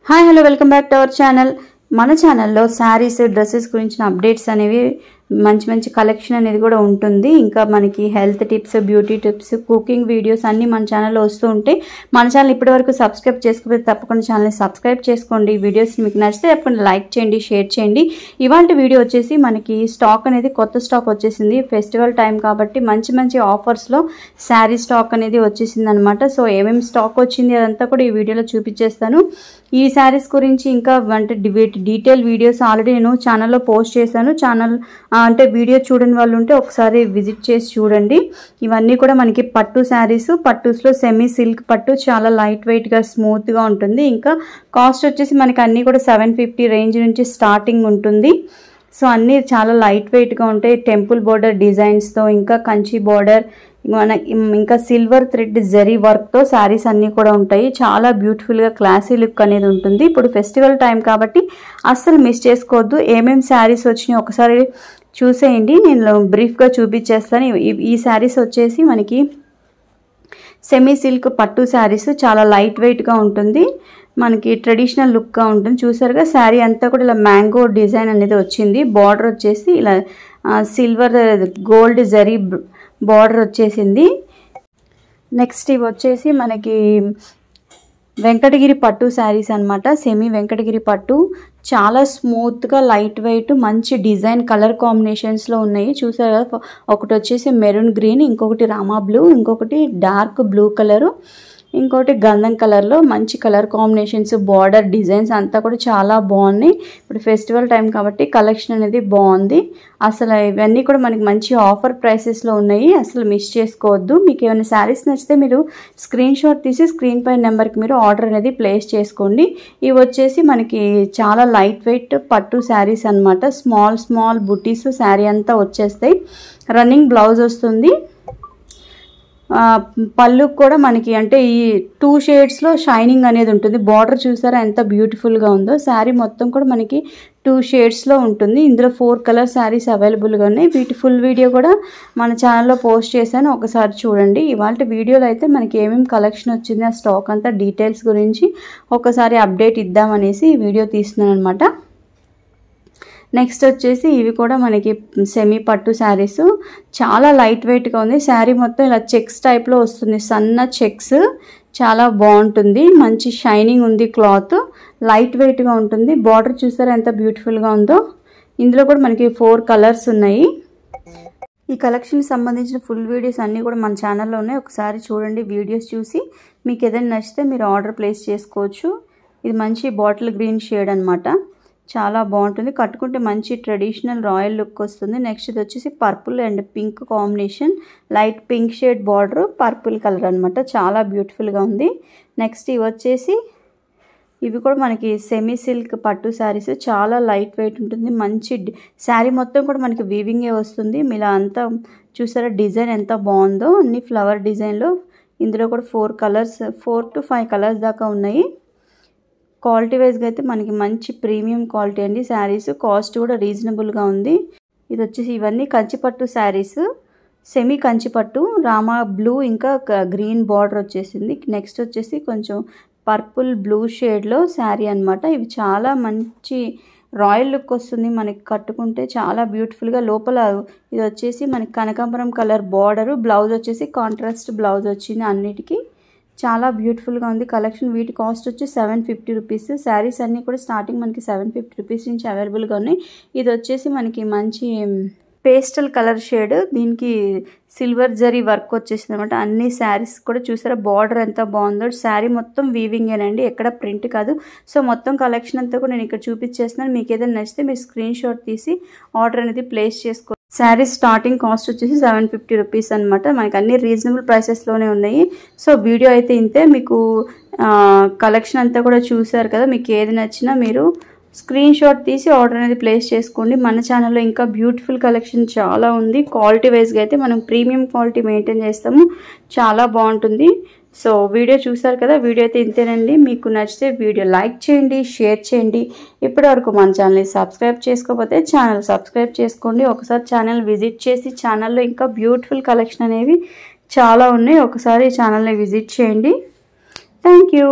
Hi hello welcome back to our channel. మన ఛానల్లో saris dresses గురించిన అప్డేట్స్ అనేవి మంచి కలెక్షన్ అనేది కూడా ఉంటుంది. ఇంకా మనకి health tips, beauty tips, cooking videos అన్నీ మన ఛానల్లో వస్తూ ఉంటాయి. మన ఛానల్ ఇప్పటివరకు సబ్స్క్రైబ్ చేసుకోకపోతే తప్పకుండా ఛానల్ని సబ్స్క్రైబ్ చేసుకోండి. వీడియోస్ మీకు నచ్చితే తప్పకుండా లైక్ చేయండి, షేర్ చేయండి. ఇవాళ వీడియో వచ్చేసి మనకి స్టాక్ అనేది కొత్త స్టాక్ వచ్చేసింది. ఫెస్టివల్ టైం కాబట్టి మంచి ఆఫర్స్లో శారీ స్టాక్ అనేది వచ్చేసింది అనమాట. సో ఏమేమి స్టాక్ వచ్చింది అదంతా కూడా ఈ వీడియోలో చూపించేస్తాను. ఈ శారీస్ గురించి ఇంకా అంటే డీటెయిల్ వీడియోస్ ఆల్రెడీ నేను ఛానల్లో పోస్ట్ చేశాను. ఛానల్ అంటే వీడియో చూడని వాళ్ళు ఉంటే ఒకసారి విజిట్ చేసి చూడండి. ఇవన్నీ కూడా మనకి పట్టు శారీస్, పట్టుస్లో సెమీ సిల్క్ పట్టు, చాలా లైట్ వెయిట్గా స్మూత్గా ఉంటుంది. ఇంకా కాస్ట్ వచ్చేసి మనకి అన్నీ కూడా 750 రేంజ్ నుంచి స్టార్టింగ్ ఉంటుంది. సో అన్నీ చాలా లైట్ వెయిట్గా ఉంటాయి. టెంపుల్ బోర్డర్ డిజైన్స్తో, ఇంకా కంచి బోర్డర్, ఇంకా సిల్వర్ థ్రెడ్ జరీ వర్క్తో శారీస్ అన్నీ కూడా ఉంటాయి. చాలా బ్యూటిఫుల్గా క్లాసీ లుక్ అనేది ఉంటుంది. ఇప్పుడు ఫెస్టివల్ టైం కాబట్టి అస్సలు మిస్ చేసుకోవద్దు. ఏమేమి శారీస్ వచ్చినాయి ఒకసారి చూసేయండి. నేను బ్రీఫ్గా చూపించేస్తాను. ఈ శారీస్ వచ్చేసి మనకి సెమీ సిల్క్ పట్టు శారీస్, చాలా లైట్ వెయిట్గా ఉంటుంది. మనకి ట్రెడిషనల్ లుక్గా ఉంటుంది. చూసారుగా శారీ అంతా కూడా ఇలా మ్యాంగో డిజైన్ అనేది వచ్చింది. బార్డర్ వచ్చేసి ఇలా సిల్వర్ గోల్డ్ జరీ బార్డర్ వచ్చేసింది. నెక్స్ట్ ఇవి వచ్చేసి మనకి వెంకటగిరి పట్టు శారీస్ అనమాట. సెమీ వెంకటగిరి పట్టు, చాలా స్మూత్గా లైట్ వెయిట్, మంచి డిజైన్ కలర్ కాంబినేషన్స్లో ఉన్నాయి. చూసారు కదా, ఒకటి వచ్చేసి మెరూన్ గ్రీన్, ఇంకొకటి రామా బ్లూ, ఇంకొకటి డార్క్ బ్లూ కలరు, ఇంకోటి గంధం కలర్లో మంచి కలర్ కాంబినేషన్స్, బార్డర్ డిజైన్స్ అంతా కూడా చాలా బాగున్నాయి. ఇప్పుడు ఫెస్టివల్ టైం కాబట్టి కలెక్షన్ అనేది బాగుంది. అసలు ఇవన్నీ కూడా మనకి మంచి ఆఫర్ ప్రైసెస్లో ఉన్నాయి. అసలు మిస్ చేసుకోవద్దు. మీకు ఏమైనా శారీస్ నచ్చితే మీరు స్క్రీన్ షాట్ తీసి స్క్రీన్ పై నెంబర్కి మీరు ఆర్డర్ అనేది ప్లేస్ చేసుకోండి. ఇవి వచ్చేసి మనకి చాలా లైట్ వెయిట్ పట్టు శారీస్ అనమాట. స్మాల్ బుటీస్ శారీ అంతా వచ్చేస్తాయి. రన్నింగ్ బ్లౌజ్ వస్తుంది. పళ్ళు కూడా మనకి అంటే ఈ 2 షేడ్స్లో షైనింగ్ అనేది ఉంటుంది. బార్డర్ చూసారా ఎంత బ్యూటిఫుల్గా ఉందో. శారీ మొత్తం కూడా మనకి 2 షేడ్స్లో ఉంటుంది. ఇందులో 4 కలర్ శారీస్ అవైలబుల్గా ఉన్నాయి. వీటి ఫుల్ వీడియో కూడా మన ఛానల్లో పోస్ట్ చేశాను, ఒకసారి చూడండి. ఇవాళ వీడియోలో అయితే మనకి ఏమేమి కలెక్షన్ వచ్చింది, ఆ స్టాక్ అంతా డీటెయిల్స్ గురించి ఒకసారి అప్డేట్ ఇద్దామనేసి ఈ వీడియో తీస్తున్నాను అనమాట. నెక్స్ట్ వచ్చేసి ఇవి కూడా మనకి సెమీ పట్టు శారీస్, చాలా లైట్ వెయిట్గా ఉంది. శారీ మొత్తం ఇలా చెక్స్ టైప్లో వస్తుంది, సన్న చెక్స్, చాలా బాగుంటుంది. మంచి షైనింగ్ ఉంది. క్లాత్ లైట్ వెయిట్గా ఉంటుంది. బార్డర్ చూసారా ఎంత బ్యూటిఫుల్గా ఉందో. ఇందులో కూడా మనకి 4 కలర్స్ ఉన్నాయి. ఈ కలెక్షన్కి సంబంధించిన ఫుల్ వీడియోస్ అన్నీ కూడా మన ఛానల్లో ఉన్నాయి. ఒకసారి చూడండి. వీడియోస్ చూసి మీకు ఏదైనా నచ్చితే మీరు ఆర్డర్ ప్లేస్ చేసుకోవచ్చు. ఇది మంచి బాటిల్ గ్రీన్ షేడ్ అనమాట. చాలా బాగుంటుంది. కట్టుకుంటే మంచి ట్రెడిషనల్ రాయల్ లుక్ వస్తుంది. నెక్స్ట్ ఇది వచ్చేసి purple and pink combination, light pink shade border, purple colour అనమాట. చాలా బ్యూటిఫుల్గా ఉంది. నెక్స్ట్ ఇవి వచ్చేసి ఇవి కూడా మనకి సెమీ సిల్క్ పట్టు శారీస్, చాలా లైట్ వెయిట్ ఉంటుంది. మంచి శారీ మొత్తం కూడా మనకి వీవింగే వస్తుంది. ఇలా అంతా చూసారా డిజైన్ ఎంత బాగుందో, అన్ని ఫ్లవర్ డిజైన్లో. ఇందులో కూడా 4 to 5 కలర్స్ దాకా ఉన్నాయి. క్వాలిటీ వైజ్గా అయితే మనకి మంచి ప్రీమియం క్వాలిటీ అండి శారీస్. కాస్ట్ కూడా రీజనబుల్గా ఉంది. ఇది వచ్చేసి ఇవన్నీ కంచిపట్టు శారీస్, సెమీ కంచిపట్టు, రామా బ్లూ ఇంకా గ్రీన్ బార్డర్ వచ్చేసింది. నెక్స్ట్ వచ్చేసి కొంచెం పర్పుల్ బ్లూ షేడ్లో శారీ అనమాట. ఇవి చాలా మంచి రాయల్ లుక్ వస్తుంది మనకి కట్టుకుంటే, చాలా బ్యూటిఫుల్గా. లోపల ఇది వచ్చేసి మనకి కనకాంబరం కలర్ బార్డరు, బ్లౌజ్ వచ్చేసి కాంట్రాస్ట్ బ్లౌజ్ వచ్చింది అన్నిటికీ. చాలా బ్యూటిఫుల్గా ఉంది కలెక్షన్. వీటి కాస్ట్ వచ్చి 750 రూపీస్. శారీస్ అన్నీ కూడా స్టార్టింగ్ మనకి 750 రూపీస్ నుంచి అవైలబుల్గా ఉన్నాయి. ఇది వచ్చేసి మనకి మంచి పేస్టల్ కలర్ షేడ్, దీనికి సిల్వర్ జరీ వర్క్ వచ్చేసింది అనమాట. అన్ని శారీస్ కూడా చూసారా బార్డర్ ఎంత బాగుందో. శారీ మొత్తం వీవింగేనండి, ఎక్కడ ప్రింట్ కాదు. సో మొత్తం కలెక్షన్ అంతా కూడా నేను ఇక్కడ చూపించేస్తున్నాను. మీకు ఏదైనా నచ్చితే మీరు స్క్రీన్ షాట్ తీసి ఆర్డర్ అనేది ప్లేస్ చేసుకో. శారీస్ స్టార్టింగ్ కాస్ట్ వచ్చేసి 750 రూపీస్ అనమాట. మనకి అన్ని రీజనబుల్ ప్రైసెస్లోనే ఉన్నాయి. సో వీడియో అయితే ఇంతే. మీకు కలెక్షన్ అంతా కూడా చూసారు కదా. మీకు ఏది నచ్చినా మీరు స్క్రీన్ షాట్ తీసి ఆర్డర్ అనేది ప్లేస్ చేసుకోండి. మన ఛానల్లో ఇంకా బ్యూటిఫుల్ కలెక్షన్ చాలా ఉంది. క్వాలిటీ వైజ్గా అయితే మనం ప్రీమియం క్వాలిటీ మెయింటైన్ చేస్తాము, చాలా బాగుంటుంది. సో వీడియో చూసారు కదా. వీడియో అయితే ఇంతేనండి. మీకు నచ్చితే వీడియో లైక్ చేయండి, షేర్ చేయండి. ఇప్పటివరకు మన ఛానల్ని సబ్స్క్రైబ్ చేసుకోకపోతే ఛానల్ సబ్స్క్రైబ్ చేసుకోండి. ఒకసారి ఛానల్ విజిట్ చేసి ఛానల్లో ఇంకా బ్యూటిఫుల్ కలెక్షన్ అనేవి చాలా ఉన్నాయి. ఒకసారి ఛానల్ని విజిట్ చేయండి. Thank you.